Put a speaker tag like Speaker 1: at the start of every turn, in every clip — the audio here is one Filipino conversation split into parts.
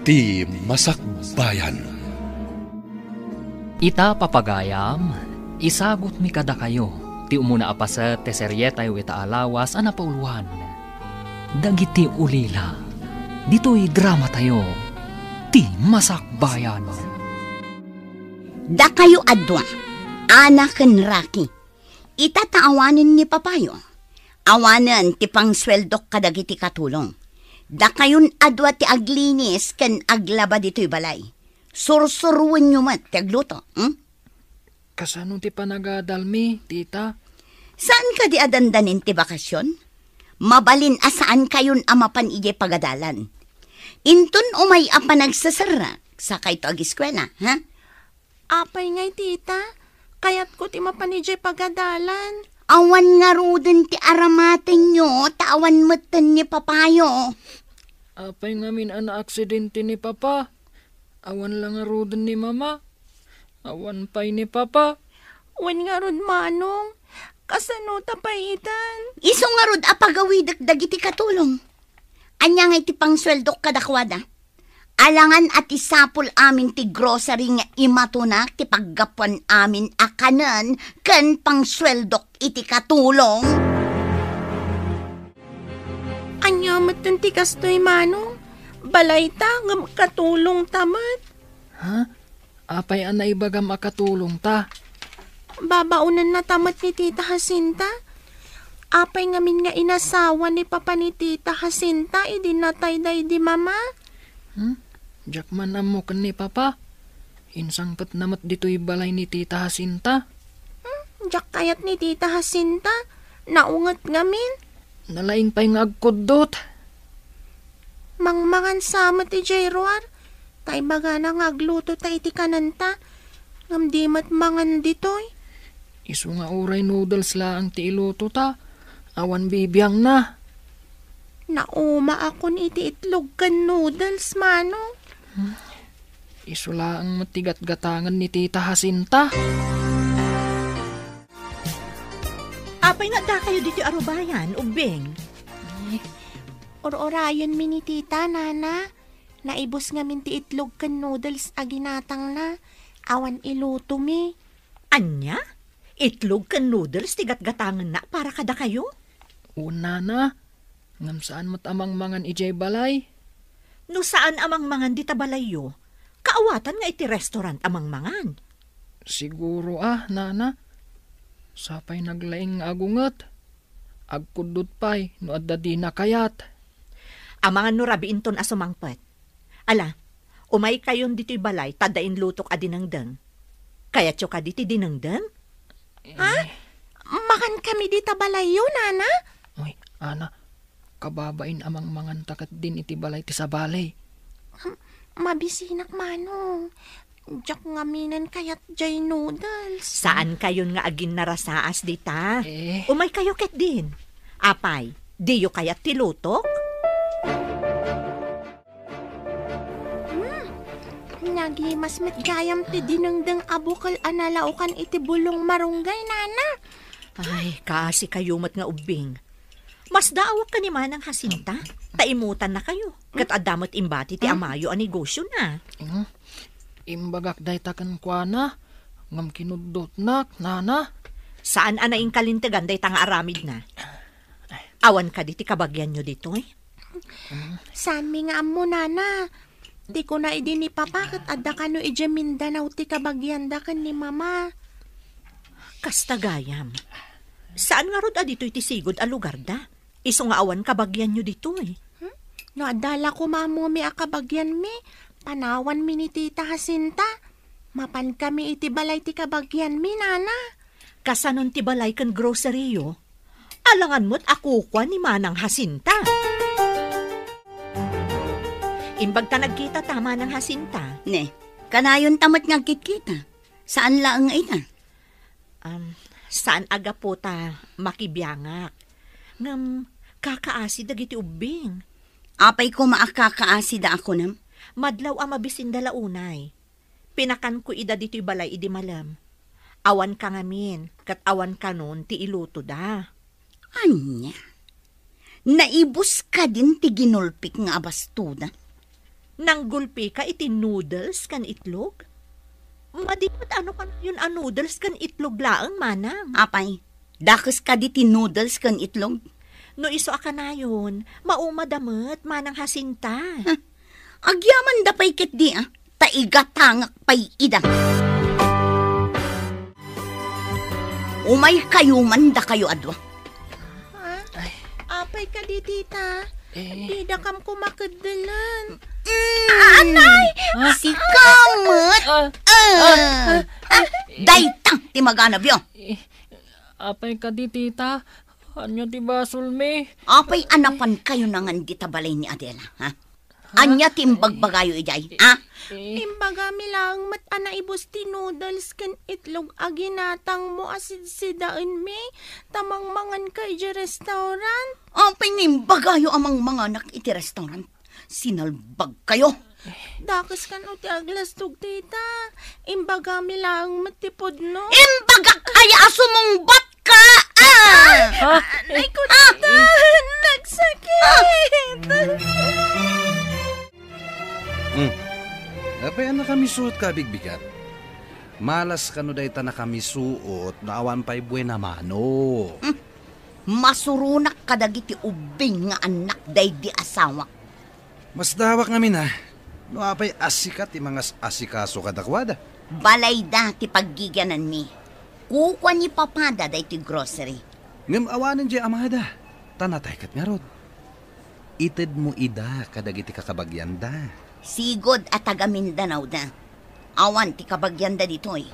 Speaker 1: ti Masakbayan.
Speaker 2: Ita papagayam, isagot mi kada kayo, ti umuna apaset te seryetay wita alawas ana pauluan. Dagiti ulila, dito'y drama tayo, ti Masakbayan.
Speaker 3: Da kayo adwa, anak ken Raki, itataawanin ni Papayo. Awanan ti pangsweldok kadagiti katulong. Da kayon adwa ti aglinis ken aglaba dito'y balay. Sursuruan nyo mat ti agluto.
Speaker 4: Kasano ti panagadalmi, tita?
Speaker 3: Saan ka di adandanin ti bakasyon? Mabalin asaan kayon amapan ije pagadalan. Intun umay apa nagsasara sa kay to agiskwela, ha?
Speaker 5: Apay ngay, tita. Kayat ko ti mapan ije pagadalan.
Speaker 3: Awan nga ruden ti aramaten nyo, tawan matan ni Papayo.
Speaker 4: Apay ngamin ana aksidente ni Papa. Awan lang nga ruden ni Mama. Awan pay ni Papa.
Speaker 5: Wan nga rod manong. Kasano tapaitan?
Speaker 3: Iso nga rod apagawidak dagiti katulong. Anya nga iti pangsweldok kadakwada. Alangan at isapol amin ti grocery nga imatunak ti paggapuan amin akanan ken pangsweldok iti katulong.
Speaker 5: Anya matan ti kastoy manong. Balay ta ngam katulong tamat.
Speaker 4: Ha? Apay anay bagam akatulong ta?
Speaker 5: Babaunan na tamat ni Tita Jacinta. Apay ngamin nga inasawa ni Papa ni Tita Jacinta, idinatay day di Mama.
Speaker 4: Diyak man amo ken ni Papa. Insangpet namat dito'y balay ni Tita Jacinta.
Speaker 5: Diyak kayat ni Tita Jacinta, naungat ngamin.
Speaker 4: Nalaing pa'y nga agkudot.
Speaker 5: Mangmangan sama ti Jairoar, tay baga na ngagluto ta iti kananta, ngamdimat mangan ditoy.
Speaker 4: Isu nga uray noodles laang ti iluto ta. Awan bibiyang na.
Speaker 5: Nauma akon iti itlog kan noodles, manong.
Speaker 4: Isu laang matigat-gatangan ni Tita Jacinta.
Speaker 6: Apay nga da kayo dito arubayan, ubeng.
Speaker 5: Or-orayon mi ni Tita, Nana. Naibos ngamin ti itlog kan noodles aginatang na. Awan iluto mi.
Speaker 6: Anya? Itlog kan noodles tigat-gatangan na para kada kayo?
Speaker 4: Una na. Ngam saan mo't amang mangan ijay balay?
Speaker 6: No saan amang mangan di tabalayo? Kaawatan nga iti restaurant amang mangan.
Speaker 4: Siguro Nana. Sapay naglaing agungat. Agkudot pay no adda di na kayat.
Speaker 6: Amangan no rabiinton asumangpet. Ala, umay kayon dito'y balay, tadain lutok adinangdang. Kaya tso ka diti dinangdang?
Speaker 5: Ha? Makan kami di tabalayo, Nana?
Speaker 4: Uy, Ana, kababain amang mangan takat din iti balay ti sa balay.
Speaker 5: Mabisinak, manong. Diyak ngaminan kayat jay noodles.
Speaker 6: Saan kayon nga agin narasaas dita?
Speaker 4: Eh.
Speaker 6: Umay kayo ket din. Apay, diyo kayat tilutok?
Speaker 5: Nagi mas matgayam ti dinengdeng abukal analaukan iti bulong marunggay, Nana.
Speaker 6: Ay, kasi kayo mat nga ubing. Mas daawak ka ni Manang Jacinta. Taimutan na kayo. Kat adamot imbati ti amayo a negosyo na.
Speaker 4: Imbagak day takan kwa na. Ngam kinudot nak, Nana.
Speaker 6: Saan anaing kalintegan day tanga aramid na? Awan ka di ti kabagyan nyo dito eh.
Speaker 5: Saan mi nga amo, Nana? Di ko na idi ni Papa kat adda ka no ije Mindanao ti kabagyan da kan ni Mama.
Speaker 6: Kastagayam. Saan nga rod dito iti sigod a lugar da? Iso nga awan kabagyan nyo dito eh.
Speaker 5: No adala ko mamo mi a kabagyan mi. Panawan mi ni Tita Jacinta. Mapan kami iti balay ti kabagyan mi, Nana.
Speaker 6: Kasanon ti balay kan grocery yo? Alangan mo't ako kwa ni Manang Jacinta. Imbag ta nagkita tama ng Jacinta.
Speaker 3: Ne, kanayon tamat nga kitkita. Saan laang ina?
Speaker 6: Saan aga po ta makibiyangak? Ngam, kakaasi dagiti ubing.
Speaker 3: Apay ko maakakaasi da ako nam?
Speaker 6: Madlaw mabisin dala unay. Pinakan ko ida dito'y balay idi malam. Awan ka ngamin, kat awan ka nun ti iluto da.
Speaker 3: Anya? Naibus ka din ti ginulpik nga abastuda?
Speaker 6: Nang gulpi ka iti noodles kan itlog? Madimot ano kan yun noodles kan itlog laang manang.
Speaker 3: Apay, dakes ka di ti noodles kan itlog.
Speaker 6: No iso aka na yun, maumadamot manang Jacinta.
Speaker 3: Agyaman da pay ket di taigatangak pay ida. Umay kayo man da kayo adwa.
Speaker 5: Apay ka di, tita. Di da kam kumakadalan.
Speaker 3: Anay! Si Kamot! Daytang ti maganabyo.
Speaker 4: Apay ka di, tita. Anyo ti basol me.
Speaker 3: Apay anapan kayo nangan di tabalay ni Adela, ha? Anya timbagbagayo ijay, ha?
Speaker 5: Imbaga mi lang mat ibus ti noodles kan itlog aginatang mo asid-sidaan mi. Tamang mangan kay di restaurant.
Speaker 3: Apay nimbagayo amang mga anak iti restaurant. Sinalbag kayo.
Speaker 5: Dakas kan o ti aglastog, tita. Imbaga mi lang matipod no.
Speaker 3: Imbaga kaya sumungbat ka!
Speaker 5: Ay ko, tita! Nagsakit!
Speaker 1: Apay na kami suot ka, bigbigat. Malas ka no day ta na kami suot, naawan pa'y buena mano.
Speaker 3: Masurunak kadagiti ubing nga anak day di asawa.
Speaker 1: Mas dawak namin ha. No apay asikat ti mga asikaso kadakwada.
Speaker 3: Balay da ti paggigyanan mi. Kukwa ni papada day ti grocery.
Speaker 1: Ngam awanan di amada. Tanatay kat nga rod. Ited mo ida kadagiti kakabagyan da.
Speaker 3: Sigod at taga Mindanao da. Awan ti kabagyan da ditoy.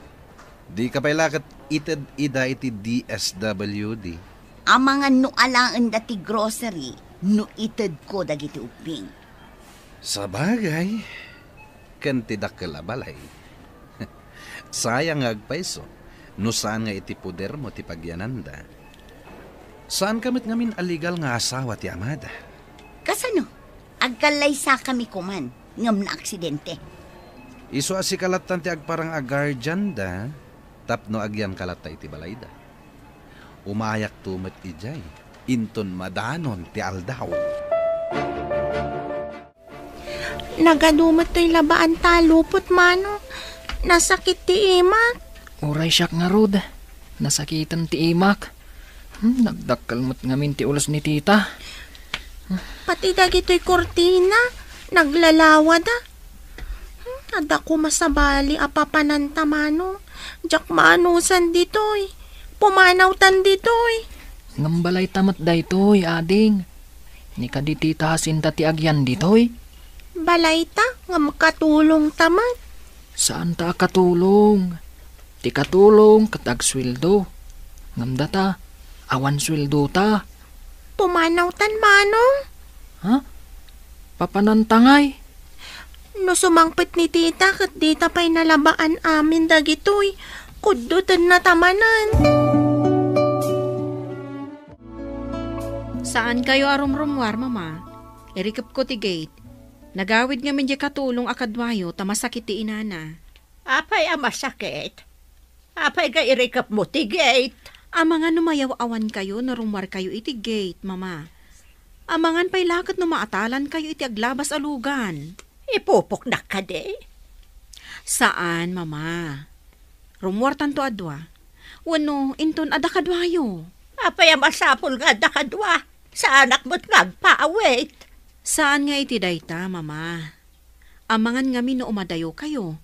Speaker 1: Di ka pa'y lakat ited ida iti DSWD.
Speaker 3: Ang mga nualaan da ti grocery, no ited ko dagiti uping.
Speaker 1: Sa bagay, kantidak kalabalay. Sayang agpaiso, no saan nga iti puder mo ti pagyananda. Saan kamit ngamin aligal nga asawa ti amada?
Speaker 3: Kasano? Agkalay sa kami kuman, ngam na aksidente.
Speaker 1: Iso asikalatan ti agparang agarjan da, tapno agyan kalata iti balayda. Umayak tumat ijay, inton madanon ti aldaw.
Speaker 5: Nagadumot to'y labaan talupot, mano. Nasakit ti imak.
Speaker 4: Uray siyak nga rod. Nasakitan ti imak. Nagdakkalmot ngamin ti ulos ni tita.
Speaker 5: Pati dagito'y kortina. Naglalawa da. Ada ko masabali apapananta, mano. Jak maanusan dito'y. Pumanawtan dito'y.
Speaker 4: Ngambalay tamat daytoy, ading. Ni ka di tita Jacinta ti agyan ditoy.
Speaker 5: Balay ta, nga makatulong tamat.
Speaker 4: Saan ta katulong? Ti katulong katag sweldo. Ngamda ta, awan sweldo ta.
Speaker 5: Pumanawtan, manong.
Speaker 4: Ha? Papanantangay.
Speaker 5: No sumangpit ni tita, kat dita pa'y nalabaan amin dagitoy. Kudutan na tamanan.
Speaker 7: Saan kayo arumrumwar, mama? Irikap ko ti gate. Nagawid nga medya katulong akadwayo, tamasakit ti inana.
Speaker 6: Apay masakit. Apay ga irikap mo ti gate.
Speaker 7: Amangan numayaw-awan kayo, narumwar kayo iti gate, mama. Amangan pa'y lakat numaatalan kayo iti aglabas alugan.
Speaker 6: Ipupok na ka de.
Speaker 7: Saan, mama? Rumwar tanto adwa. Wano, inton ada kadwayo.
Speaker 6: Apay masapol nga dakadwa. Sa anak mo't nagpaawit.
Speaker 7: Saan nga iti dayta, mama? Amangan nga no umadayo kayo.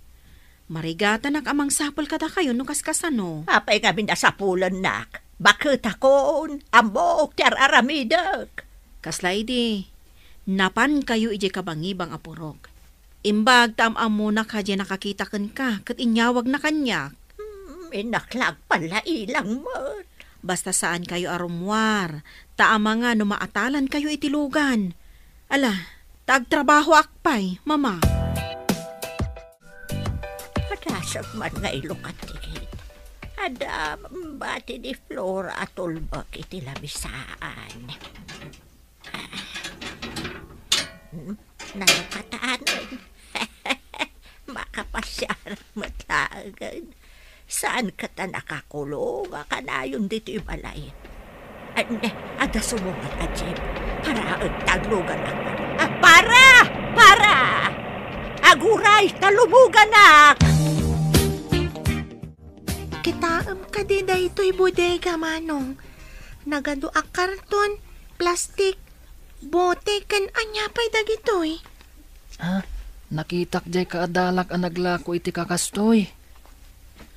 Speaker 7: Marigata nak amang sapol kada kayo no kaskasano.
Speaker 6: Apay nga minasapulan nak. Bakit akon, ambok, tiar aramidak.
Speaker 7: Kaslay di, napan kayo ije kabangibang apurog. Imbag tamamo na ka dyan nakakitakan ka, kat inyawag na kanya.
Speaker 6: Inaklag pala ilang mo.
Speaker 7: Basta saan kayo arumwar, taama nga numaatalan kayo itilugan. Ala, tagtrabaho akpay, mama.
Speaker 6: Padasag man nga ilukat tigit. Ada bati di Flora at ulbak iti labisaan. Nakataan. Makapasyarang matlagan. Saan ka ta nakakulong? Kanayon dito ibalay. Ada sumungat a jeep. Para ang taglugan ako. Para! Aguray, talumugan na!
Speaker 5: Kitaam ka di daytoy bodega, Manong. Nagado a karton, plastik, bote, kan anyapay dagitoy.
Speaker 4: Nakitak jay kaadalak ang naglako iti kakastoy.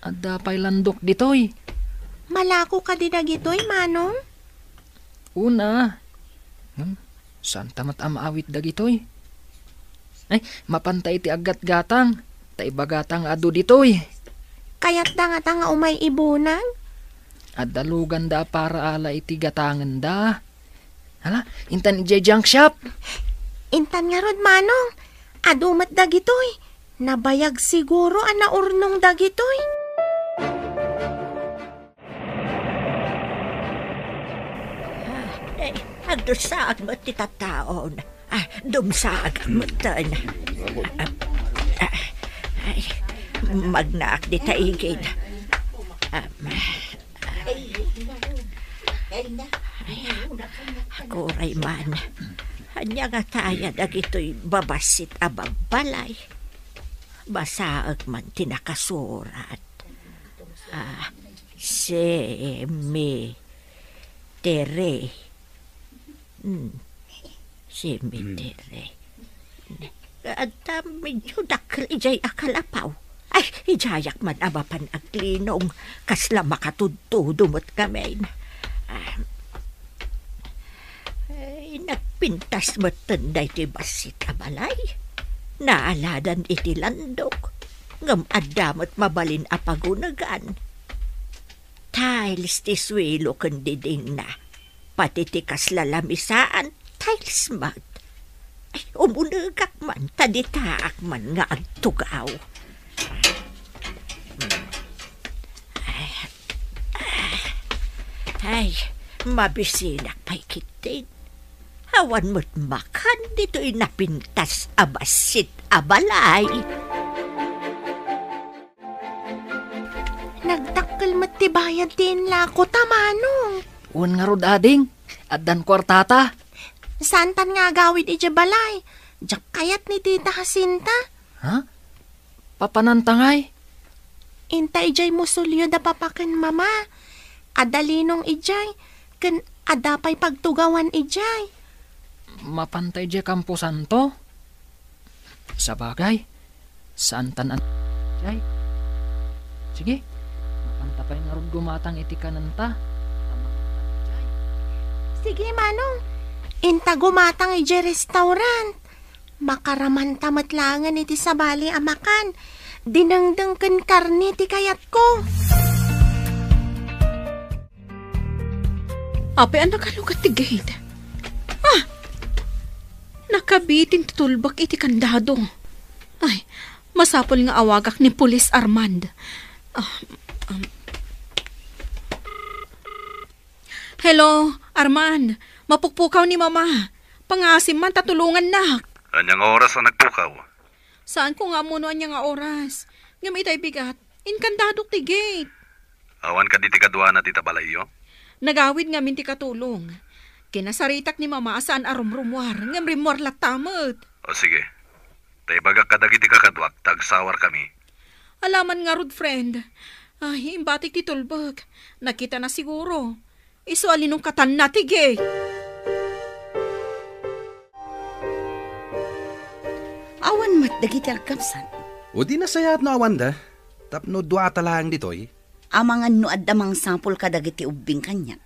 Speaker 4: Adda pay landok ditoy.
Speaker 5: Malako ka di dagitoy, Manong?
Speaker 4: Una. Saan tamat amaawit dagitoy? Ay, mapantay ti agat gatang. Taibagatang adu ditoy.
Speaker 5: Kaya't nga umay ibunan?
Speaker 4: At dalugan da para ala iti gatangan da. Hala, intan iti junk shop.
Speaker 5: Intan nga rod, Manong. Adumat dagitoy. Nabayag siguro ang naurnong dagitoy.
Speaker 6: Agdusag mo ti tataon. Dumsag mo tan. Magnaak di taigid. Kuray man. Hanya nga taya dagito'y babasit abang balay. Basaag man tinakasurat. Cemetery. Cemetery. At medyo dakal ijay akalapaw. Ay, ijayak man abapan aglinong kasla makatudtudumot kami. Ay, nagpintas mo tanday ti basit abalay. Naaladan iti landok. Ngam adamot mabalin apagunagan. Tiles ti swelo kandiding na. Pati ti kasla lamisaan, tiles mat. Ay, umunagak man, taditaak man nga agtugaw. Ay, mabisinak pa'y kitin. Hawan mo't makan dito'y napintas abasit abalay.
Speaker 5: Nagdakkel mo't tibayad din lako, Manong.
Speaker 4: Un nga rod ading. Addan kwartata.
Speaker 5: Santan nga gawid ija balay. Jak kayat ni Tita Jacinta.
Speaker 4: Ha? Papanantangay?
Speaker 5: Inta ijay musulyo da papaken mama. Adalinong ijay. Ken adapay pagtugawan ijay.
Speaker 4: Mapantay jay kampusan to? Sabagay. Saan tanan jay? Sige. Mapantapay nga rod gumatang iti kananta.
Speaker 5: Sige, Manong. Inta gumatang ijay restaurant. Makaraman tamatlangan iti sabali amakan. Dinangdang ken karne ti kayat ko.
Speaker 7: Ape, nakalugat ti gate. Nakabitin ti tulbak iti kandado. Ay, masapol nga awagak ni Pulis Armand. Hello, Armand. Mapukpukaw ni Mama. Pangasim man, tatulungan na.
Speaker 1: Anyang oras ang nagpukaw?
Speaker 7: Saan ko nga muno anya nga oras? Nga may tay bigat. Inkandadok ti gate.
Speaker 1: Awan ka di ti kadwa na tita balayo?
Speaker 7: Nagawid nga min ti katulong. Kinasaritak ni Mama saan arumrumwar. Ngam rimwar latamot.
Speaker 1: O sige. Tay bagak kadagi ti kakadwak, tagsawar kami.
Speaker 7: Alaman nga rod, friend. Ay, imbatik ti tulbag. Nakita na siguro. Iso alinong katan na ti gate.
Speaker 3: Awan mat dagiti agkapsan.
Speaker 1: O di nasayat no awanda. Tapno duata lang ditoy.
Speaker 3: Amangan no addamang sampol ka dagiti ubing kanya.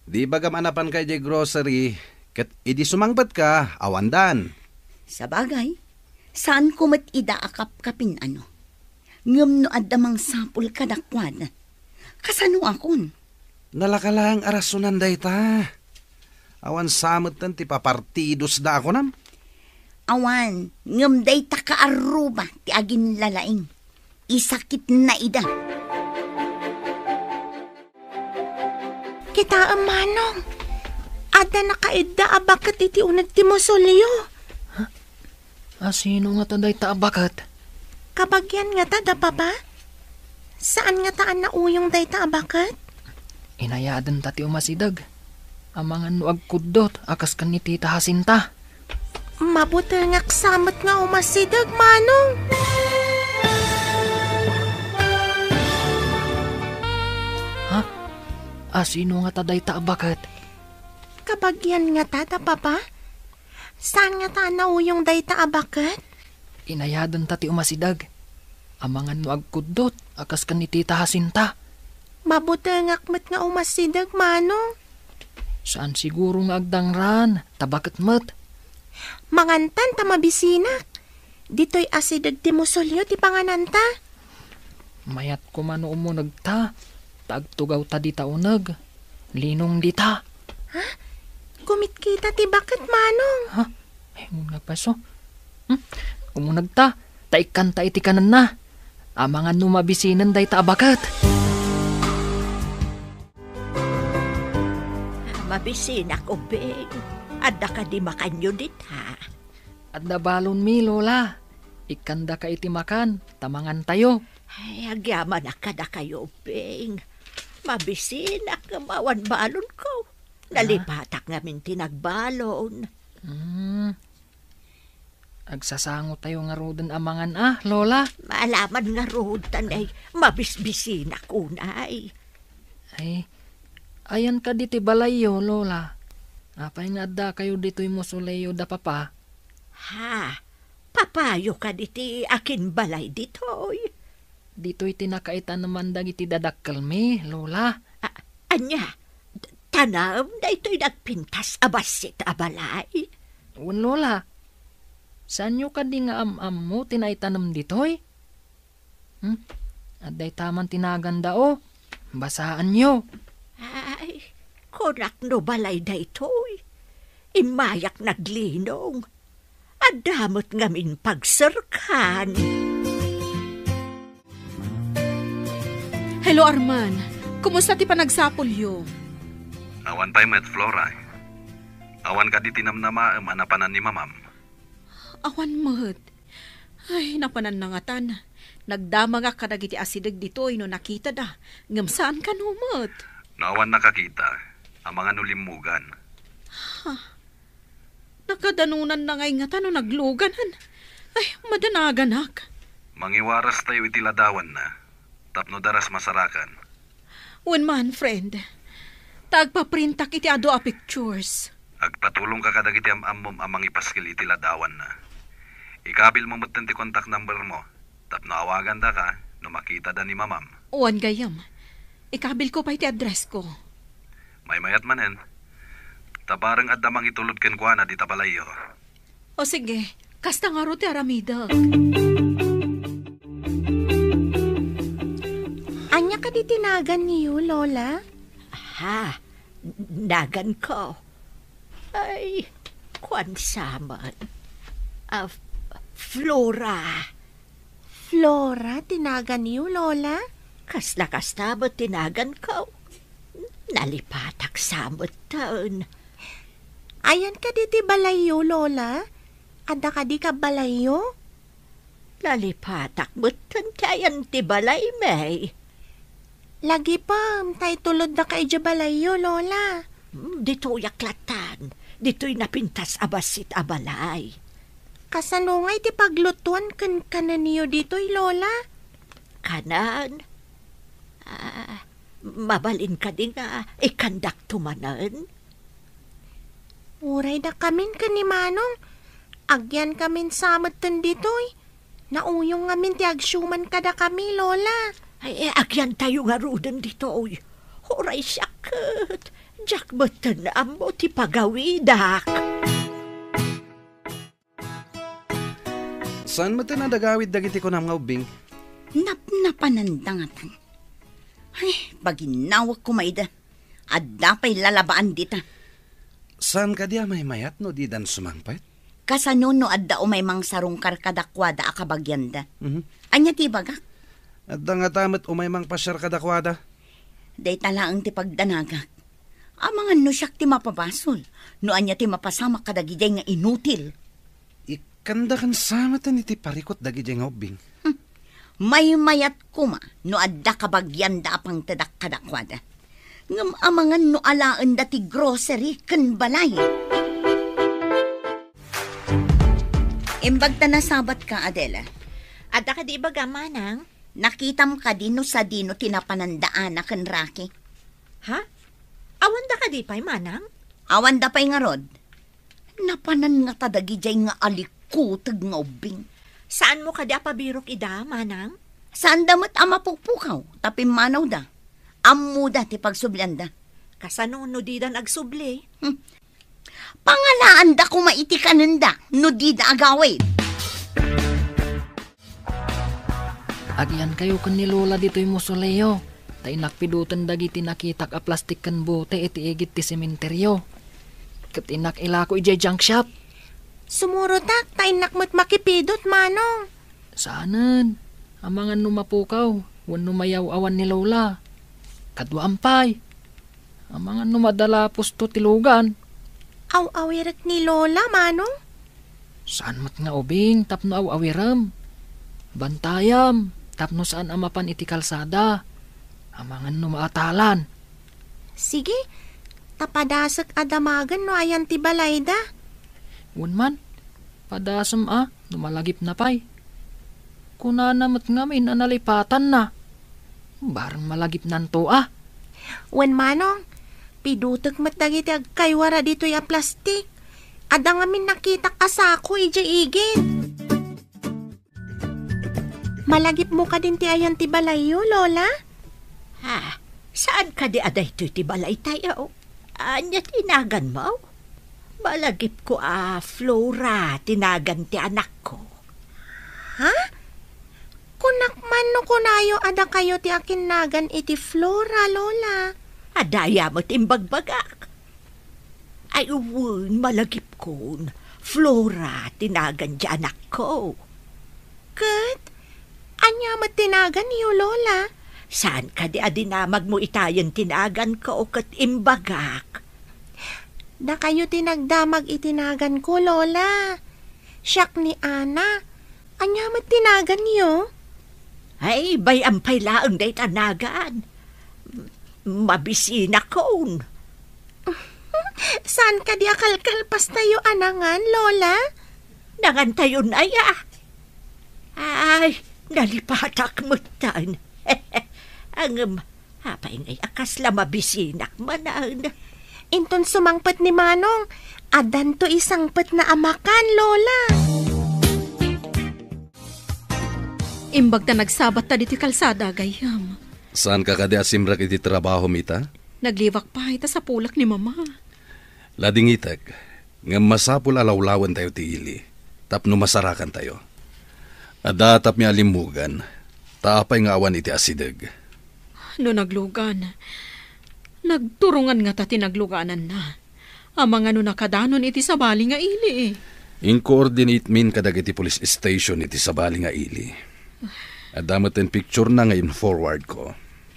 Speaker 1: Di baga manapan kay di grocery. Kat idi sumangbat ka, awandan.
Speaker 3: Sa bagay, saan ko mat ida akap-kapin ano? Ngam no addamang sampol ka dakwan. Kasano akon?
Speaker 1: Nalakalang arasunan day ta. Awan samot tan ti papartidos da ako nam.
Speaker 3: Awan, ngam day ta kaaruba ti agin lalaing. Isakit na ida.
Speaker 5: Kita Manong. Ada nakaidda abakat iti unad ti musulyo.
Speaker 4: Sino nga tanday taabakat?
Speaker 5: Kabagyan nga ta da pa ba? Saan nga taan na uyong day ta abakat?
Speaker 4: Inayadan tati umasidag. Amangan no agkudot, akas kan ni Tita Jacinta.
Speaker 5: Mabuti nga samot nga umasidag, manong.
Speaker 4: Sino nga taday ta abakat?
Speaker 5: Kabagyan nga tata, papa? Saan nga ta nauyong day ta abakat?
Speaker 4: Inayadan ta ti umasidag. Amangan no agkudot, akas kan ni Tita Jacinta.
Speaker 5: Mabuti nga akmat nga umasidag, manong.
Speaker 4: Saan siguro nga agdangran, tabakat mat.
Speaker 5: Mangantan ta mabisinak. Dito'y asidag ti musolyo ti pangananta.
Speaker 4: Mayat ko man umunag ta. Tagtugaw ta di ta unag. Linong di ta.
Speaker 5: Kumit kita ti bakit, manong.
Speaker 4: Ay, munag paso. Umunag ta. Taikan ta iti kanan na. Amangan numabisinan day ta abakat.
Speaker 6: Mabisinak, ubing. Adda ka di makanyo dit, ha?
Speaker 4: At nabalon mi, Lola. Ikanda ka iti makan. Tamangan tayo.
Speaker 6: Ay, agyaman na kada kayo, ubing. Mabisinak nga mawan balon ko. Nalipatak ngamin tinagbalon.
Speaker 4: Agsasango tayo nga rodan amangan Lola.
Speaker 6: Maalaman nga rodan ay mabisbisinak unay.
Speaker 4: Ay, ayan ka diti balayo, Lola. Apay nga da kayo dito'y musuleyo da papa.
Speaker 6: Ha, papayo ka diti akin balay dito'y.
Speaker 4: Dito'y tinakaitan naman dagiti dadakkel mi, Lola.
Speaker 6: Anya, tanam na ito'y nagpintas abasit abalay.
Speaker 4: Un, Lola. Saan nyo ka di nga am mo tinaitanam dito'y? Aday taman tinaganda Basaan nyo.
Speaker 6: Ay, konak no balay da ito'y. Imayak naglinong. Adamot ngamin pagserkan.
Speaker 7: Hello, Arman. Kumusta ti panagsapulyo?
Speaker 1: Awan tayo met Flora. Awan ka di tinamnama anapanan ni mamam.
Speaker 7: Awan mat. Ay, napanan na nga tan. Nagdama nga kadagiti asidag dito'y no nakita da. Ngam saan ka no, mat?
Speaker 1: Naawan nakakita. Ang mga nulimugan.
Speaker 7: Nakadanunan na ngay nga tan no nagluganan. Ay, madanaganak.
Speaker 1: Mangiwaras tayo itiladawan na. Tapno daras masarakan.
Speaker 7: Wen man, friend. Tagpaprintak iti ado a pictures.
Speaker 1: Agpatulong ka kadagiti amom amang ipaskil itiladawan na. Ikabil mo mutan ti contact number mo. Tapno awagan da ka no makita da ni mamam.
Speaker 7: Uwan gayam. Ikabil ko pa iti address ko.
Speaker 1: May mayat manen. Tabarang adamang itulod ken kuana di tabalayo.
Speaker 7: O sige, kasta nga ro ti aramidag.
Speaker 5: Anya ka di tinagan niyo, Lola?
Speaker 6: Ha, nagan ko. Ay, kwan saman. Flora.
Speaker 5: Flora, tinagan niyo, Lola?
Speaker 6: Kasla ba tinagan ko? Nalipatak samot taon.
Speaker 5: Ayan ka di ti balayo, Lola? Ada ka di ka balayo?
Speaker 6: Nalipatak mutan kayan ti balay may.
Speaker 5: Lagi pa, tay tulod na ka ija balayo, Lola.
Speaker 6: Dito yaklatan. Dito'y napintas abasit abalay.
Speaker 5: Kasanungay ti paglutuan kan kanan niyo dito'y, Lola?
Speaker 6: Kanan? Mabalin ka din nga ikandak tumanan.
Speaker 5: Uray da kamin ka ni Manong. Agyan kamin samot tan dito'y. Nauyong ngamin ti agsyuman kada kami, Lola.
Speaker 6: Ay, agyan tayo nga rudan dito. Huray sakit. Jak batan amo ti pagawidak.
Speaker 1: Saan mo tinadagawid dagiti ko ng ubing?
Speaker 3: Napanandangatan. Ay, baginawag ko maida. Adda pa'y lalabaan dita.
Speaker 1: Saan ka diya may mayat no di dan sumangpet?
Speaker 3: Kasano no adda o may mang sarong karkadakwada akabagyanda. Anya ti bagak?
Speaker 1: Adda nga tamat umay mang pasyar kadakwada.
Speaker 3: Day talaang ti pagdanagak. Amangan no siyak ti mapabasol. No anya ti mapasama kadagijay nga inutil.
Speaker 1: Ikanda kan samatan iti parikot dagijay nga ubing.
Speaker 3: May mayat kuma no adda kabagyanda apang tadak kadakwada. Ngam amangan no alaan dati grocery kan balay. Imbag ta nasabat ka, Adela.
Speaker 5: Ada ka di baga, manang?
Speaker 3: Nakitam ka dino sa dino tinapanandaan na kan Rocky.
Speaker 5: Ha? Awan da ka di pa'y, manang?
Speaker 3: Awan da pa'y nga rod. Napanan nga tadagi jay nga alikutag nga ubing.
Speaker 5: Saan mo ka di apabirok ida, manang?
Speaker 3: Saan damat ama pukpukaw, tapim manaw da. Ammo da ti pagsublan da.
Speaker 5: Kasano no di da nagsubli?
Speaker 3: Pangalaan da kumaiti kananda, no di da agawid.
Speaker 4: Agyan kayo kan ni Lola dito'y musoleo. Tay nakpidutan dagiti nakitak a plastik kan bote iti igit ti sementeryo. Kat inak ilako ijay junk shop.
Speaker 5: Sumurotak, tayo nakmat makipidot, manong.
Speaker 4: Saanan? Amangan numapukaw, wan numayaw awan ni Lola. Kadwa ampay. Amangan numadala pusto tilugan.
Speaker 5: Aw-awirat ni Lola, manong?
Speaker 4: Saan mat nga ubing, tapno aw-awiram. Bantayam, tapno saan amapan iti kalsada. Amangan numaatalan.
Speaker 5: Sige, tapadasak adamagan no ayan ti balayda.
Speaker 4: Wan man, padasam numalagip na pay. Kunanamat ngamin analipatan na. Barang malagip nanto
Speaker 5: Wan manong, pidutak mat dagiti agkaywara dito ya plastik. Ada ngamin nakita kasako ija igin. Malagip mo ka din ti ayan ti balayo, Lola?
Speaker 6: Ha? Saan ka di aday to'y ti balay tayo? Anya tinagan mo? Malagip ko Flora, tinagan ti anak ko.
Speaker 5: Ha? Kunak man no kunayo ada kayo ti akin nagan iti Flora, Lola.
Speaker 6: Adaya mo timbagbagak. Ay uwun, malagip ko. Flora, tinagan ti anak ko.
Speaker 5: Kat, anya mo tinagan niyo, Lola?
Speaker 6: Saan ka di adinamag mo itayan tinagan ko o kat imbagak?
Speaker 5: Da kayo tinagdamag itinagan ko, Lola. Siyak ni Ana. Anya mo tinagan niyo?
Speaker 6: Ay, bayampay laang day tanagan. Mabisina kon.
Speaker 5: Saan ka di akalkalpas tayo anangan, Lola?
Speaker 6: Nangan tayo na ya. Ay, nalipatak mo tan. Ang hapay ngay akas la mabisinak manan.
Speaker 5: Inton sumangpet ni Manong, adan to isangpet na amakan, Lola.
Speaker 7: Imbag ta nagsabat ta diti kalsada, gayam.
Speaker 1: Saan ka kadi asimrak iti trabaho mita?
Speaker 7: Nagliwak pa ita sa pulak ni mama.
Speaker 1: Lading itek, nga masapul alawlawan tayo ti ili, tapno masarakan tayo. Adatap mi alimugan, taapay nga awan iti asideg.
Speaker 7: No naglugan, nagturungan nga ta tinagluganan na. Amang ano nakadanon iti sabali nga ili.
Speaker 1: In-coordinate min kadag iti police station iti sabali nga ili. Adamat en picture na ngayon forward ko.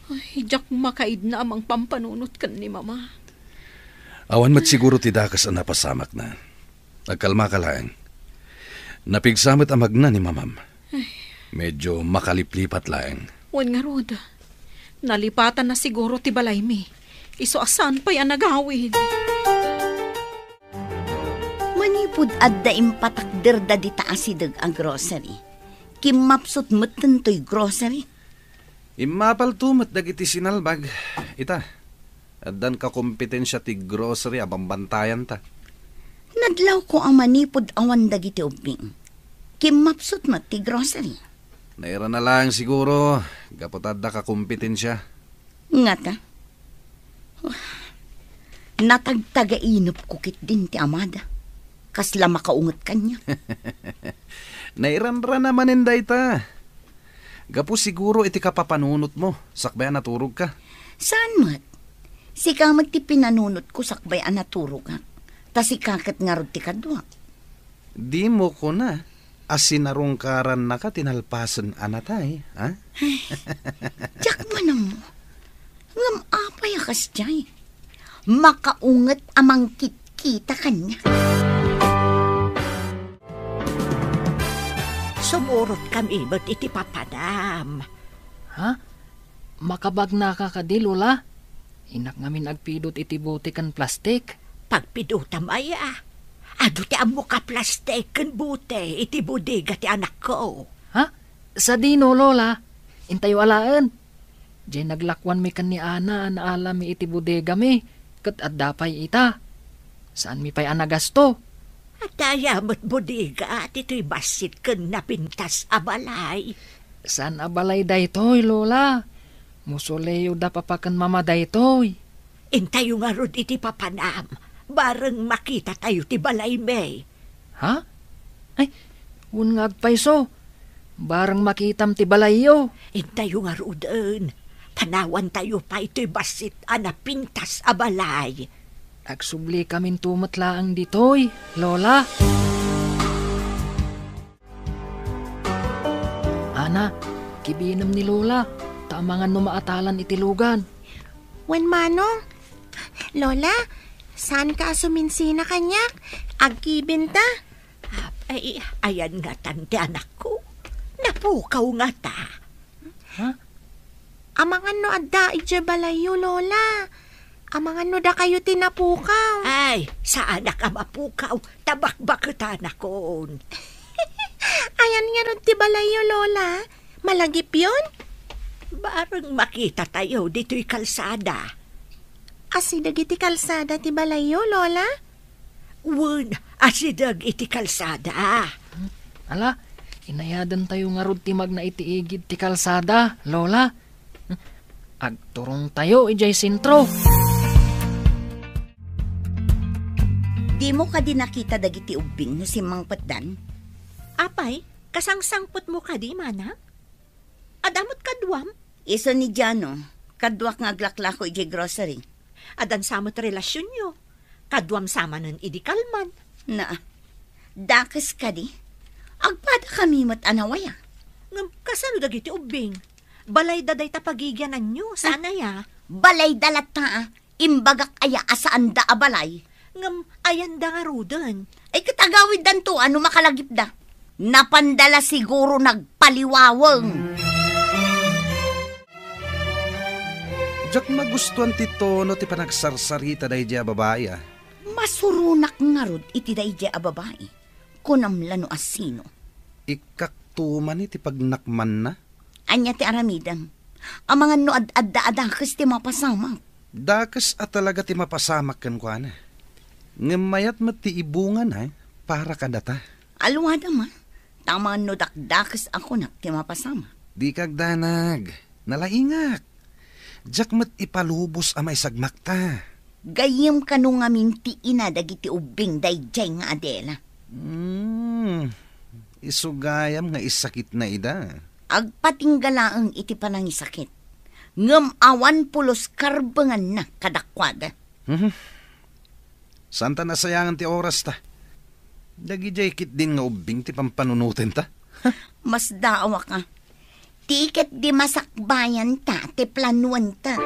Speaker 7: Ay, jak makaid na amang pampanunot kan ni mama.
Speaker 1: Awan mat siguro ti dakas ang napasamak na. Nagkalma ka lang. Napigsamit amag na ni mamam. Medyo makaliplipat lang.
Speaker 7: Wan nga rod. Nalipatan na siguro ti balay mi. Iso asan pa yan nagawid.
Speaker 3: Manipud adda impatakder da di taasidag ang grocery. Kimapsot matan to'y grocery.
Speaker 1: Imapal tumat dagiti sinalbag. Ita, addan ka kompetensya ti grocery abambantayan ta.
Speaker 3: Nadlaw ko ang manipud awan dagiti ubing. Kimapsot mat ti grocery.
Speaker 1: Naira na lang siguro, gapotad da ka kompetensya.
Speaker 3: Nga ta. Natagtagainop ko kit din ti amada. Kasla makaungot kanya.
Speaker 1: Nairan-ran naman inday ta. Gapo siguro iti kapapanunot mo, sakbayan naturog ka.
Speaker 3: Saan mat? Sika magti pinanunot ko sakbayan naturog ka. Tas ikakat nga rod ti kadwa.
Speaker 1: Di mo ko na, asinarungkaran na ka tinalpasan anatay, ha?
Speaker 3: Diyak man mo. Ngam apay akas jay. Makaungat amang kita kanya.
Speaker 6: Sumurot kami ba't iti papadam.
Speaker 4: Ha? Makabag na ka kadi, Lola? Inak ngamin agpidot iti bote kan plastik.
Speaker 6: Pagpidutam aya. Ado ti amo ka plastic kan bute, iti bodega ti anak ko.
Speaker 4: Ha? Sa dino, Lola. Intayo alaan. Diyan naglakwan mi kan ni Ana na alam mi iti bodega mi. Kat at dapay ita. Saan mi pa'y anagasto?
Speaker 6: At ayamot bodega at ito'y basit kan napintas abalay.
Speaker 4: Saan abalay daytoy, Lola? Musuleyo da papakan mama daytoy.
Speaker 6: Intayo nga rod iti papanam. Bareng makita tayo ti balay may.
Speaker 4: Ha? Ay, unngag payso. Barang makitam ti balayo.
Speaker 6: Intayo nga rodon. Tanawan tayo pa ito'y basit anapintas abalay.
Speaker 4: Agsubli kamin tumatlaang ditoy, Lola. Ana, kibinam ni Lola. Tamangan no maatalan itilugan.
Speaker 5: Wen manong, Lola, saan ka suminsina kanyak? Agkibinta?
Speaker 6: Ay, ayan nga tante anak ko. Napukaw nga ta.
Speaker 5: Amangan no adda ije balayo, Lola. Amangan no da kayo tinapukaw.
Speaker 6: Ay, sa anak ka mapukaw, tabakbak ka anak ko.
Speaker 5: Ayan nga ron ti balayo, Lola. Malagip yun?
Speaker 6: Barang makita tayo dito'y kalsada.
Speaker 5: Asidag iti kalsada ti balayo, Lola?
Speaker 6: Wun, asidag iti kalsada.
Speaker 4: Ala, inayadan tayo nga rod timag na itiigid ti kalsada, Lola. Agturong tayo ijay sintro.
Speaker 3: Di mo ka din nakita dagiti ubing no si Mang Patdan?
Speaker 6: Apay, kasangsangpot mo ka di, mana? Adamot kadwam?
Speaker 3: Iso ni Jano, kadwak nga aglaklako ijay grocery.
Speaker 6: Adan samot relasyon nyo. Kadwam sama nun idikalman.
Speaker 3: Na, dakes ka di? Agpada kami mat anawaya.
Speaker 6: Ngam, kasano dagiti ubing? Balay daday tapagigyanan nyo, sana ya.
Speaker 3: Balay dalata, imbagak aya asaan da abalay.
Speaker 6: Ngam, ayan da nga rudan.
Speaker 3: Ay katagawid dan to, ano makalagip da? Napandala siguro nagpaliwawang.
Speaker 1: Jak magustuhan ti tono ti panagsarsarita day diya babae ah.
Speaker 3: Masurunak nga rod iti dayjay a babae. Kunamlano asino.
Speaker 1: Ikaktuman iti pagnakman na.
Speaker 3: Anya ti aramidam. Ang mga no ad-adda-adakes ti mapasamak.
Speaker 1: Dakas at talaga ti mapasamak kan kwa na. Ngamayat mat ti ibungan ha, para kadata.
Speaker 3: Alwada ma, tama no dakdakes ako nak ti mapasama.
Speaker 1: Di kagdanag, nalaingak. Jak mat ipalubos amay sagmakta.
Speaker 3: Gayem kanu nga minti ina dagiti ubing dayjay nga Adela.
Speaker 1: Isugayam nga isakit na ida.
Speaker 3: Agpatinggalaang iti panangisakit. Ngem awan pulos karbengan na kadakwada.
Speaker 1: Santa nasayangan ti oras ta. Dagijay kit din nga ubing ti pampanunutin ta.
Speaker 3: Mas daawa ka. Tiket di masakbayan ta, ti planuan ta.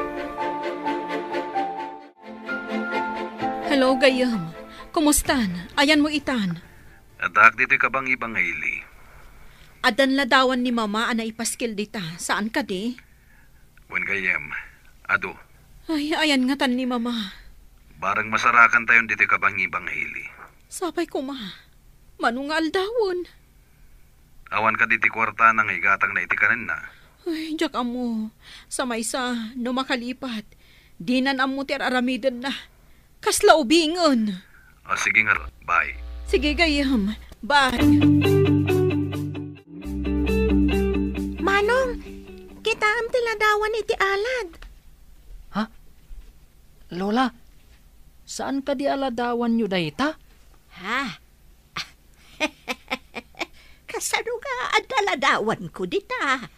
Speaker 7: Hello, Gayam. Kumustan? Ayan mo itan.
Speaker 1: Adak dito ka bang ibang Hailey?
Speaker 7: Adan ladawan ni mama ana ipaskil dita. Saan ka di?
Speaker 1: Wen kayem, ado.
Speaker 7: Ay, ayan nga tan ni mama.
Speaker 1: Barang masarakan tayon dito ka bang ibang Hailey.
Speaker 7: Sapay ko ma. Manungal dawon.
Speaker 1: Awan ka diti kwarta nang higatang na itikanan na.
Speaker 7: Ay, jak amo. Sa maysa, no makalipat. Dinan amo ti aramidan na. Kasla ubingon.
Speaker 1: O sige nga, bye.
Speaker 7: Sige, Gayam. Bye.
Speaker 5: Manong, kita am tiladawan iti alad.
Speaker 4: Ha? Lola, saan ka di aladawan nyo dayta?
Speaker 6: Ha? Kasano ka adaladawan ko dita?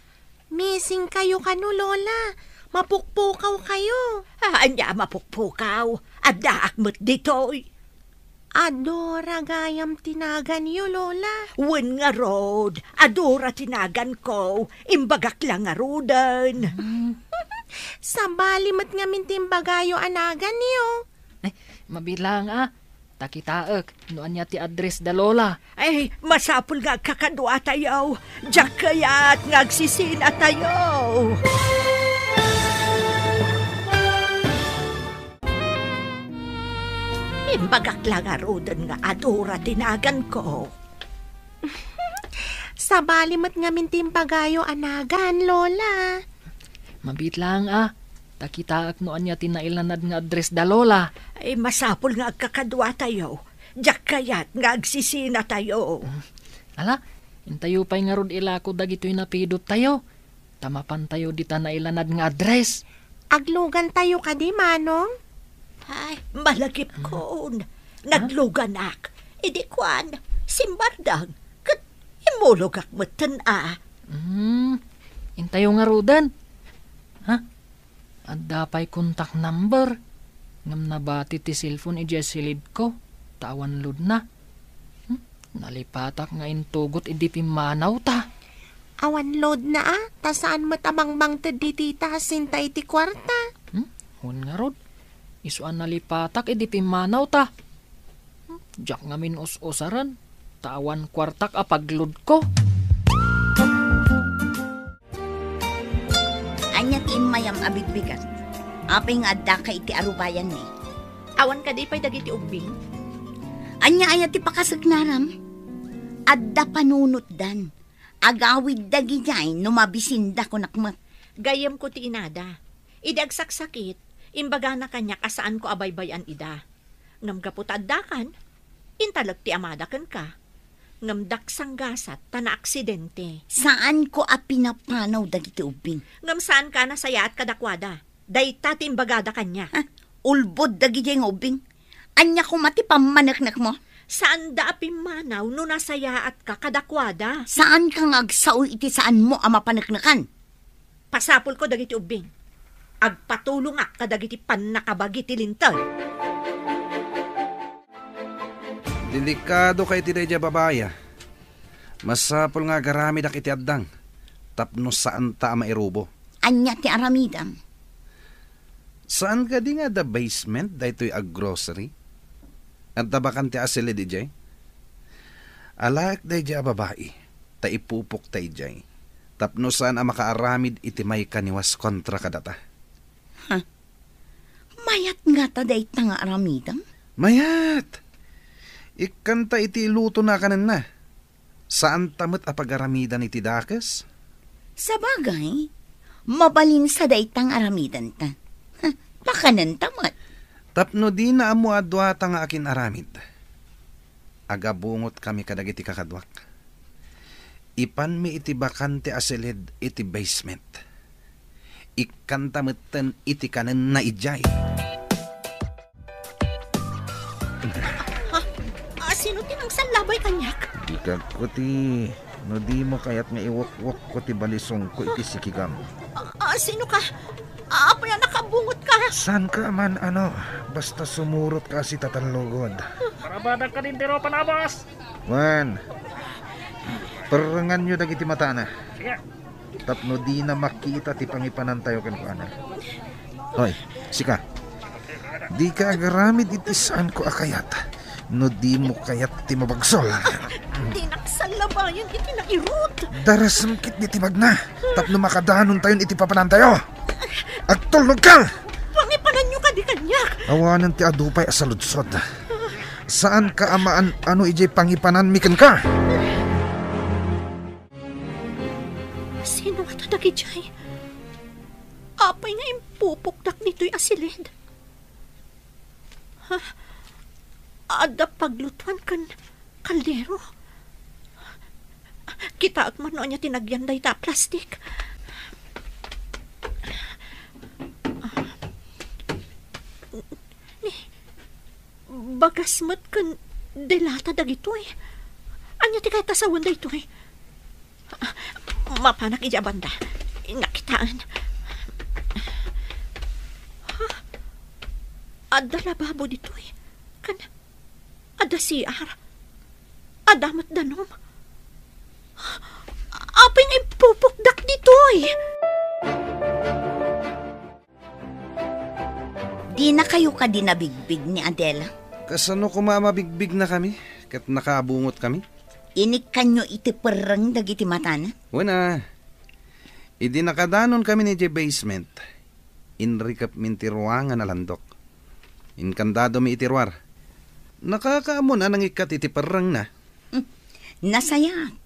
Speaker 5: Missing kayo kanu, Lola. Mapukpukaw kayo.
Speaker 6: Anya mapukpukaw. Adaak mo't ditoy.
Speaker 5: Adora gayam tinagan yo, Lola.
Speaker 6: Wen nga rod. Adora tinagan ko. Imbagak lang nga rodan.
Speaker 5: Sa balimat nga mintimbagayo anagan niyo.
Speaker 4: Ay, mabilang Takitaek, noan niya ti address da Lola.
Speaker 6: Ay, masapul nga kakadwa tayo. Diyak kaya't ngagsisina tayo. Imbagak lang arudan nga adura tinagan ko.
Speaker 5: Sa balimat nga mintimpagayo anagan, Lola.
Speaker 4: Mabit lang Takita ak noan niya tinailanad nga address da lola.
Speaker 6: Ay masapol nga agkakadwa tayo. Diyak kayat nga agsisina tayo.
Speaker 4: Ala, intayo pa'y nga rod ilako dagito'y napidot tayo. Tamapan tayo dita nailanad nga address.
Speaker 5: Aglugan tayo ka di, Manong?
Speaker 6: Ay, malagip ko. Naglugan ak. Idi kwan, simbardang. Kat imulog ak matan
Speaker 4: Intayo nga rodan. At dapay contact number. Ngam nabati ti cellphone silid ko. Tawan lud na. Nalipatak nga intugot idi pimanaw ta.
Speaker 5: Awan load na ta saan matamang di tita hasinta iti kwarta.
Speaker 4: Hun nga rod. Isuan nalipatak idi pimanaw ta. Diyak nga minus-usaran. Tawan kwartak apaglud ko.
Speaker 3: Anya ti mayam abigbigan. Apay nga adda ka iti arubayan ni.
Speaker 7: Awan ka di pa'y dagiti ubing.
Speaker 3: Anya aya ti pakasagnaram. Adda panunot dan. Agawid dagi jay numabisinda ko nakmat.
Speaker 7: Gayam ko ti inada. Idagsaksakit, imbaga na kanya kasaan ko abaybayan ida. Ngam gapot addakan, intalag ti amadakan ka. Ngam daksang gasat, tana aksidente.
Speaker 3: Saan ko pinapanaw dagiti ubing?
Speaker 7: Ngam saan ka nasaya at kadakwada. Dayta ti imbagada kanya.
Speaker 3: Ulbod dagi jay nga ubing. Anya ko mati pamanaknak mo?
Speaker 7: Saan da apimanaw no nasaya at kakadakwada?
Speaker 3: Saan ka ngagsaw iti saan mo mapanaknakan?
Speaker 7: Pasapol ko dagiti ubing. Agpatulong ak kadagiti pannakabagi ti lintag.
Speaker 1: Delikado kay tinay babaya. Masapol nga garami dak iti addang. Tapno saan ta mairubo.
Speaker 3: Anya ti aramidam.
Speaker 1: Saan ka di nga the basement daytoy ag grocery? At tabakan ti asili di jay? Alak day jay babae. Ta ipupok tay jay. Tapno saan makaaramid iti may kaniwas kontra kadata.
Speaker 3: Mayat nga ta day ta nga aramidam?
Speaker 1: Mayat! Ikanta iti luto na kanan na. Saan tamot apagaramida iti dakes?
Speaker 3: Sa bagay, mabalin sa daytang aramidan ta. Pakanan tamat.
Speaker 1: Tapno di na amo adwa ta nga akin aramid. Agabungot kami kadagiti kakadwak. Ipan mi iti bakante asilid iti basement. Ikantamutan iti kanan na ijay.
Speaker 7: Sino tinang salabay kanyak?
Speaker 8: Di ka ko ti, no di mo kayat nga iwak-wak ko ti balisong ko iti sikigam.
Speaker 7: Sino ka? Apa yan nakabungot ka?
Speaker 8: San ka man basta sumurot ka si tatalugod.
Speaker 4: Parabadag ka din tiro panabas.
Speaker 8: Wan, perangan nyo dagiti mata na. Tapno di na makita ti pangipanan tayo kan. Hoy, sika. Di ka agaramid iti saan ko akayat. No di mo kayat ti mabagsol.
Speaker 7: Di naksalabayan iti nairot.
Speaker 8: Darasam kit di tibag na. Tapno makadanon tayon iti papanan tayo. Agtulog ka!
Speaker 7: Pangipanan nyo ka di kanyak.
Speaker 8: Awanan ti adupay asaludsod. Saan ka amaan ijay pangipanan miken ka?
Speaker 7: Sino nga tadagi jay? Apay nga impupukdak nito'y asilid. Ada paglutuan kan kaldero. Kita ak man niya tinagyan day ta plastik. Bagasmat kan delata dagito eh. Anya ti kay tasawan dayto eh. Mapanak ija banda. Nakitaan. Ada lababo dito eh. Kan ada CR. Adamat danom. Aping ipupukdak dito eh.
Speaker 3: Di na kayo ka dinabigbig ni Adela.
Speaker 1: Kasano kumamabigbig na kami? Kat nakabungot kami?
Speaker 3: Inik kanyo iti perang dagiti matana?
Speaker 1: Wala. Idi nakadanon kami ni J basement. Inrikap min tiruangan alandok. Inkandado mi itirwar. Nakakaamo na nangikat iti parang na.
Speaker 3: Nasayat.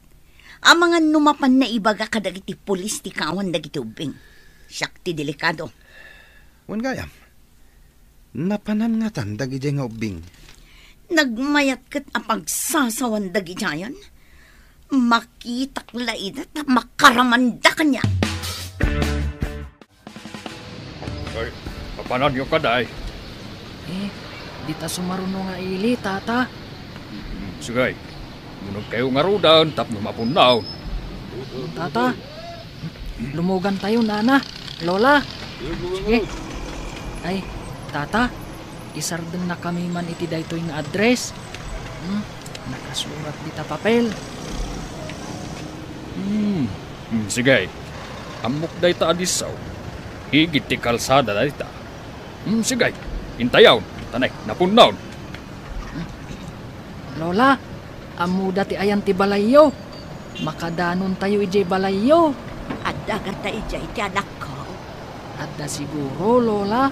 Speaker 3: Ang mga numapan na ibaga kadagiti pulis ti kawan dagiti ubing. Siyak ti delikado.
Speaker 1: Wan gayam. Napanan nga tan dagiti nga ubing.
Speaker 3: Nagmayat kat apagsasawan dagiti yan. Makitak laid at makaramanda kanya.
Speaker 2: Ay, kapanan nyo ka, day.
Speaker 4: Di ta sumaruno nga ili, tata.
Speaker 2: Sige, munog kayo nga rudan, tapno mapunaw.
Speaker 4: Tata, lumugan tayo, nana. Lola. Sige. Ay, tata, isardan na kami man iti daytoy nga address. Nakasurat dita papel.
Speaker 2: Sige, amok day ta adisaw. Higit ti kalsada day ta. Sige, hintayaw. Tanay, napunaw.
Speaker 4: Lola, amuda ti ayan ti balayo. Makadanon tayo ijay balayo.
Speaker 6: At dagat na ijay ti anak ko.
Speaker 4: Adda siguro, Lola.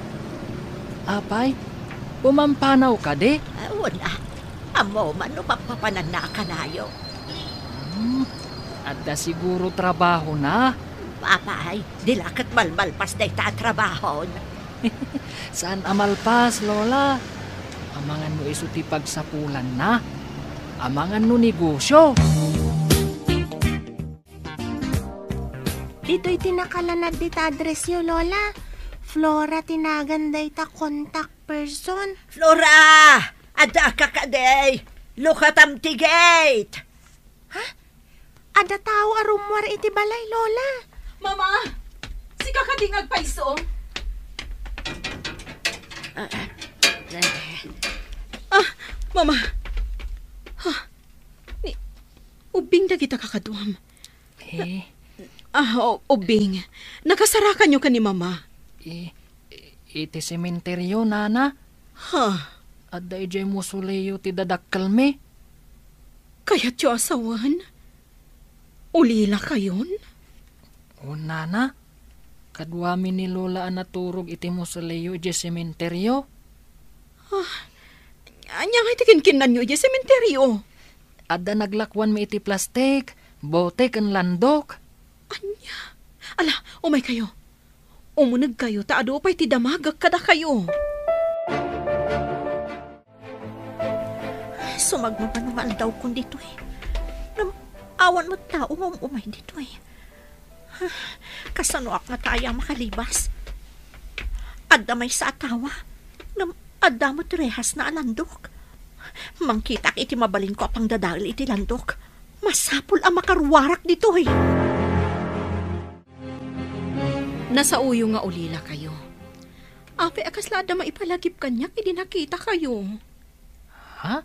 Speaker 4: Apay, pumampanaw ka de?
Speaker 6: Wala. Amo man no mapapanan na kanayo.
Speaker 4: Adda siguro trabaho na.
Speaker 6: Papay, dilakat malmalpas day ta trabaho.
Speaker 4: Saan amalpas, Lola? Amangan mo iso ti pagsapulan na. Amangan no negosyo.
Speaker 5: Dito'y tinakalanad di ta address yo, Lola. Flora tinaganday ta contact person.
Speaker 6: Flora! Ada ka kaday! Lukatam ti gate!
Speaker 5: Ada tao arumwar iti balay, Lola.
Speaker 9: Mama! Si kakadingag pa iso. Mama. Ubing na kita kakaduam. Ubing. Nakasarakan nyo ka ni Mama.
Speaker 4: Iti sementeryo, nana. Adda ijay musuleyo ti dadakkel me.
Speaker 9: Kaya't yung asawan? Ulila kayon?
Speaker 4: O, nana. Kadwami ni Lola anaturog iti musuleyo ijay sementeryo.
Speaker 9: Anya nga iti kinkinan nyo ijay sementeryo.
Speaker 4: Adda naglakwan me iti plastik, bote kan landok.
Speaker 9: Anya? Ala, umay kayo. Umunag kayo, taado pa'y ti damagag kada kayo.
Speaker 6: Sumagmapanumal daw kung dito eh. Awan mo tao umay dito eh. Kasano ak nga tayo makalibas. Adda may sa atawa. Adda mo trehas na alandok. Mangkitak iti mabalin ko apang dadal iti landok. Masapul ang makarwarak dito eh.
Speaker 9: Nasa uyo nga ulila kayo. Ape akaslada maipalagip kanyak, idi nakita kayo.
Speaker 4: Ha?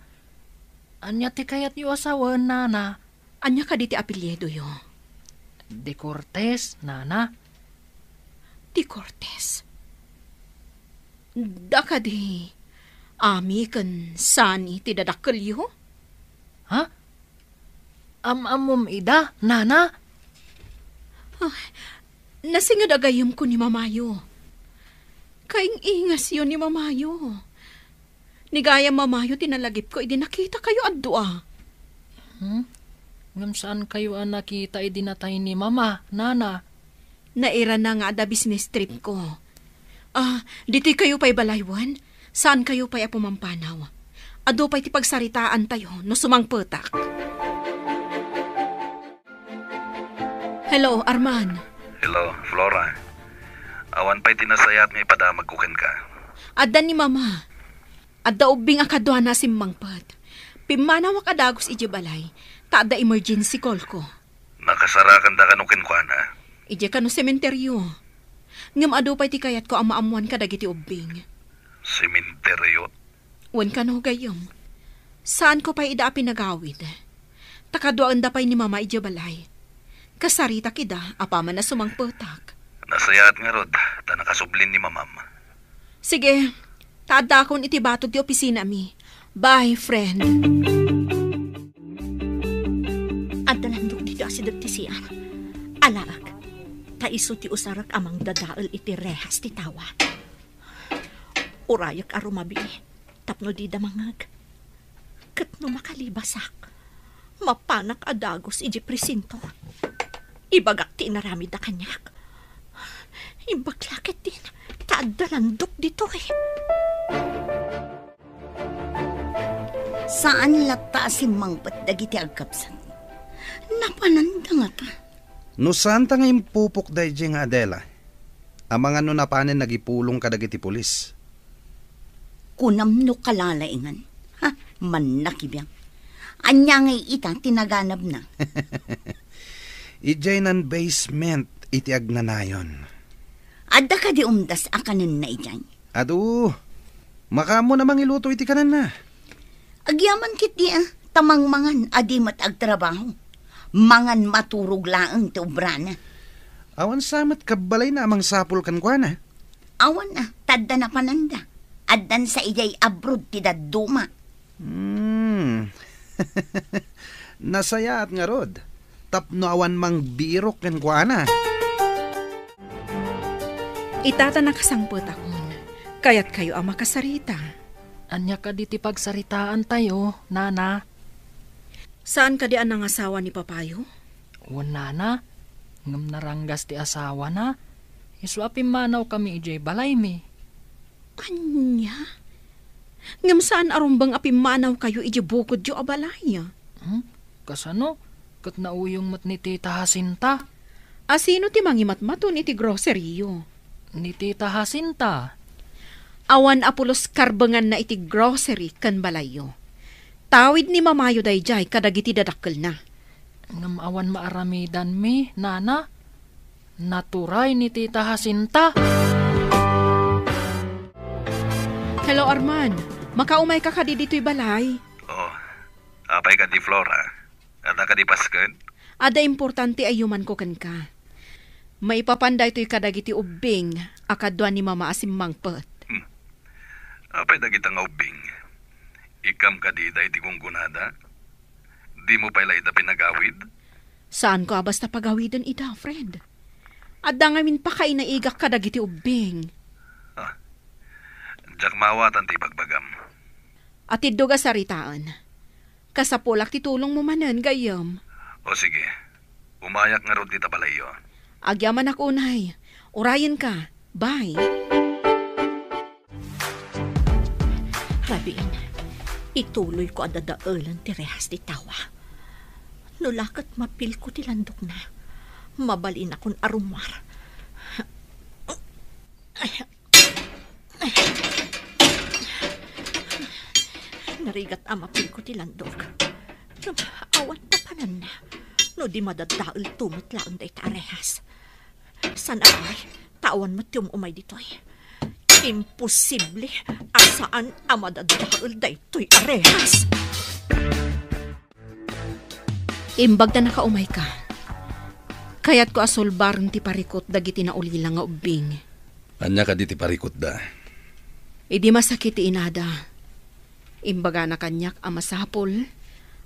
Speaker 4: Anya ti kayat yu asawan, nana?
Speaker 9: Anya ka di ti apelyedo yo?
Speaker 4: De Cortez, nana.
Speaker 9: Di Cortez. Da ka di. Ami kan sani ti dadakkel yo?
Speaker 4: Ha? Amom ida, nana?
Speaker 9: Nasingad agayom ko ni Mamayo. Kaing ingas yun ni Mamayo. Nigaya Mamayo tinalagip ko, idi nakita kayo addoa.
Speaker 4: Ngam saan kayo ang nakita, idi natay ni Mama, nana?
Speaker 9: Naira na nga da business trip ko. Dito'y kayo pa'y balaywan? Saan kayo pa'y apumampanaw? Ado pa'y ti pagsaritaan tayo, no sumangpetak. Hello, Arman.
Speaker 1: Hello, Flora. Awan pa'y tinasayat nga ipadamag kuken ka.
Speaker 9: Adda ni Mama. Adda ubing akadwa na simmangpat. Pimanawak adagos iji balay. Taada emergency call ko.
Speaker 1: Nakasarakan da kanukin ko na.
Speaker 9: Ije ka no sementeryo. Ngam ado pa'y ti kayat ko ang maamuan ka dagiti ubing.
Speaker 1: Sementeryo?
Speaker 9: Wan ka no gayom. Saan ko pa'y ida pinagawid? Takadwaan da pa'y ni Mama iji balay. Kasarita kida, apaman na sumangpetak.
Speaker 1: Nasayat nga rod, ta nakasublin ni Mamam.
Speaker 9: Sige, taada akong itibatod ti opisina mi. Bye, friend.
Speaker 6: Adalandok dito asidag ti siyan. Alag, taiso ti usarak amang dadaal iti rehas ti tawa. Urayak arumabi, tapno di damangag. Kat no makalibasak, mapanak adagos iji presinto. Ibagak ti inaramid na kanyak. Imbaglakit din, taadalandok dito eh.
Speaker 3: Saan lata si mangpat dagiti agkapsan? Napananda nga ta.
Speaker 1: No saan ta nga impupok day nga Adela? Amang ano na panen nagipulong ka dagiti pulis.
Speaker 3: Kunam no kalalaingan. Ha, man nakibiyang. Anya ngay ita tinaganap na.
Speaker 1: Ijay nan basement iti agnanayon.
Speaker 3: Adda ka di umdas akanin na ijay.
Speaker 1: Adu, makamo namang iluto iti kanan na.
Speaker 3: Agyaman kiti tamang mangan adi mat agtrabaho. Mangan maturog laang ti ubrana.
Speaker 1: Awan samat kabalay na amang sapul kan kwa na.
Speaker 3: Awan tadda na pananda. Addan sa ijay abroad ti daduma.
Speaker 1: Nasaya at nga rod. Tapno awan mang birok kan kwa na.
Speaker 9: Itata nakasangpot akon, kaya't kayo ang makasarita.
Speaker 4: Anya ka di ti pagsaritaan tayo, nana.
Speaker 9: Saan ka di ang asawa ni Papayo?
Speaker 4: Wala na. Ngam naranggas ti asawa na. Iswapin manaw kami ijay balay mi.
Speaker 9: Anya? Ngam saan arumbang apimanaw kayo iji bukod yu abalaya?
Speaker 4: Kasano? Kat nauyong mat ni Tita Jacinta.
Speaker 9: Asino ti mangimatmaton iti groceryo?
Speaker 4: Ni Tita Jacinta.
Speaker 9: Awan apulos karbangan na iti grocery kan balayo. Tawid ni mamayo dayjay kadagiti dadakkel na.
Speaker 4: Ngam awan maaramidan mi, nana. Naturay ni Tita Jacinta.
Speaker 9: Hello, Arman. Makaumay ka kadi dito'y balay.
Speaker 10: Oh, apay ka di Flora. Ada ka di Pasken?
Speaker 9: Ada importante ayuman ko kan ka. Maipapanday to'y kadagiti ubing, akadwa ni mama asim mangpet.
Speaker 10: Apay dagita nga ubing. Ikam ka di day di kong gunada? Di mo pala ita pinagawid?
Speaker 9: Saan ko basta pagawidan ida, friend? Adda ngamin pa kay naigak kadagiti ubing.
Speaker 10: Jak mawatan ti bagbagam.
Speaker 9: At iddo ga saritaan. Kasapulak ti tulong mo manan gayam.
Speaker 10: O sige, umayak nga rod dita balayo.
Speaker 9: Agyaman ako unay. Urayan ka. Bye.
Speaker 6: Rabin, ituloy ko adadaalan ti rehas ti tawa. Nulakat mapil ko ti landok na. Mabalin akong arumar. Narigat ang mapil ko ti landok. Awat pa panan na. No di madadaal tumot lang day ta rehas. San ay, tawan mo tiyong umay dito'y. Imposible asaan ang madadaal daytoy arehas.
Speaker 9: Imbag na nakaumay ka. Kaya't ko asolbarang ti parikot dagiti na ulila nga ubing.
Speaker 1: Anya ka di ti parikot da.
Speaker 9: Idi masakit ti inada. Imbaga na kanyak ang masapol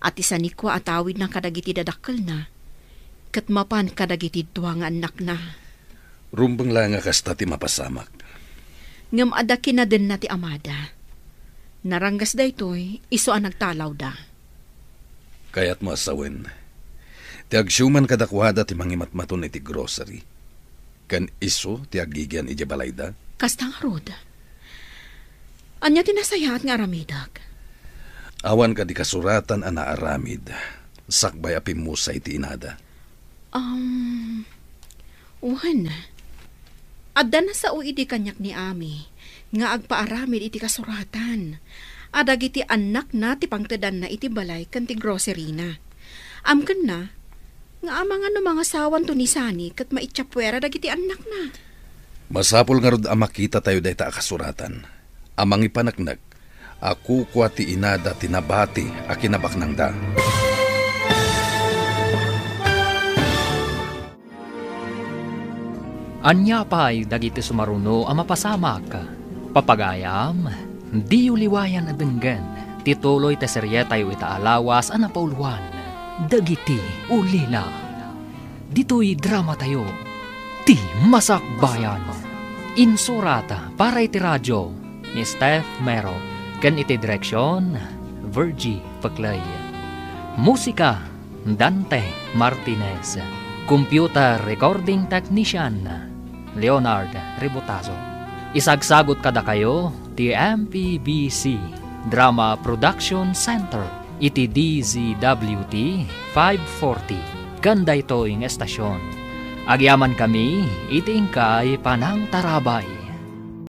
Speaker 9: at isanikwa atawid ng kadagiti dadakkel na. Katmapan kadagiti duwang anak na.
Speaker 1: Rumbang lang nga kasta ti mapasamak.
Speaker 9: Ngam adakin na din na ti amada. Naranggas da ito'y iso ang nagtalaw da.
Speaker 1: Kaya't mo asawin. Ti agsyuman kadakwada ti mangimatmaton iti grocery. Kan iso ti agigyan iti balayda.
Speaker 9: Kastang rod. Anya tinasayaat nga aramidag.
Speaker 1: Awan ka di kasuratan ana aramid. Sakbay apimusay ti inada.
Speaker 9: Uhan. Adda na sa uidi kanyak ni Ami, nga agpaaramid iti kasuratan. Adag iti anak na ti pangtedan na iti balay kan ti grocery na. Amken na, nga amang mga sawan to ni Sani kat maitsapwera dag iti anak na.
Speaker 1: Masapol nga rod makita tayo day ta kasuratan. Amang ipanaknag, ako kwa ti inada tinabati a kinabaknang da.
Speaker 2: Anya pa'y dagiti sumaruno ang mapasamak. Papagayam, di uliwayan adenggan. Tituloy te seryetayo itaalawas ang napauluan. Dagiti ulila. Dito'y drama tayo. Ti Masakbayan. Insurata para iti radyo ni Steph Mero. Kan iti direksyon, Virgie Paklay. Musika, Dante Martinez. Computer Recording Technician, Leonard Rebotazo. Isagsagot kada kayo, ti MPBC Drama Production Center, iti DZWT 540. Ganda ito yung estasyon. Agyaman kami, iti ingkay panang tarabay.